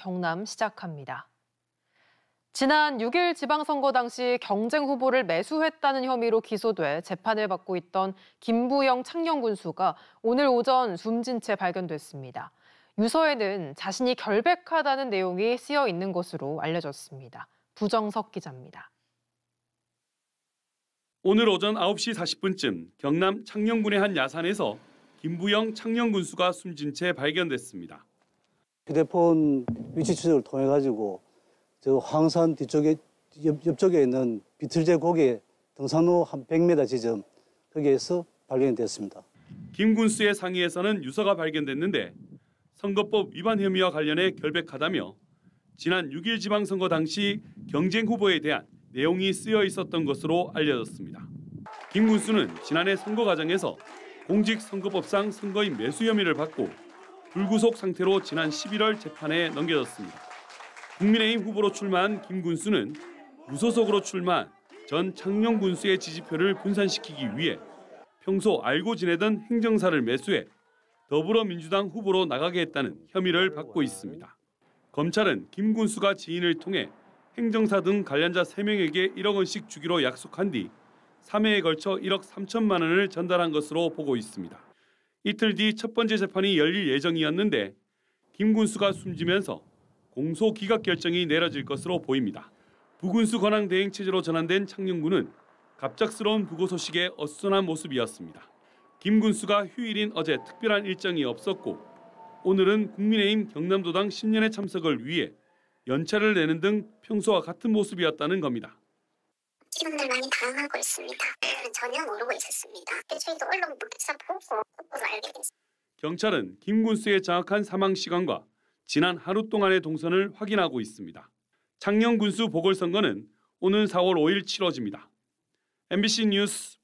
경남 시작합니다. 지난 6일 지방선거 당시 경쟁 후보를 매수했다는 혐의로 기소돼 재판을 받고 있던 김부영 창녕군수가 오늘 오전 숨진 채 발견됐습니다. 유서에는 자신이 결백하다는 내용이 쓰여 있는 것으로 알려졌습니다. 부정석 기자입니다. 오늘 오전 9시 40분쯤 경남 창녕군의 한 야산에서 김부영 창녕군수가 숨진 채 발견됐습니다. 휴대폰 위치 추적을 통해 가지고 저 황산 뒤쪽에 옆쪽에 있는 비틀제 고개 등산로 한 100m 지점 거기에서 발견이 됐습니다. 김 군수의 상의에서는 유서가 발견됐는데 선거법 위반 혐의와 관련해 결백하다며 지난 6일 지방선거 당시 경쟁 후보에 대한 내용이 쓰여 있었던 것으로 알려졌습니다. 김 군수는 지난해 선거 과정에서 공직선거법상 선거인 매수 혐의를 받고 불구속 상태로 지난 11월 재판에 넘겨졌습니다. 국민의힘 후보로 출마한 김 군수는 무소속으로 출마한 전 창녕군수의 지지표를 분산시키기 위해 평소 알고 지내던 행정사를 매수해 더불어민주당 후보로 나가게 했다는 혐의를 받고 있습니다. 검찰은 김 군수가 지인을 통해 행정사 등 관련자 3명에게 1억 원씩 주기로 약속한 뒤 3회에 걸쳐 1억 3천만 원을 전달한 것으로 보고 있습니다. 이틀 뒤 첫 번째 재판이 열릴 예정이었는데 김 군수가 숨지면서 공소 기각 결정이 내려질 것으로 보입니다. 부군수 권한 대행 체제로 전환된 창녕군은 갑작스러운 부고 소식에 어수선한 모습이었습니다. 김 군수가 휴일인 어제 특별한 일정이 없었고 오늘은 국민의힘 경남도당 10년회 참석을 위해 연차를 내는 등 평소와 같은 모습이었다는 겁니다. 직원들 많이 당하고 있습니다. 전혀 모르고 있었습니다. 저희도 언론 기사 보고 알게 됐습니다. 경찰은 김 군수의 정확한 사망 시간과 지난 하루 동안의 동선을 확인하고 있습니다. 창녕군수 보궐선거는 오는 4월 5일 치러집니다. MBC 뉴스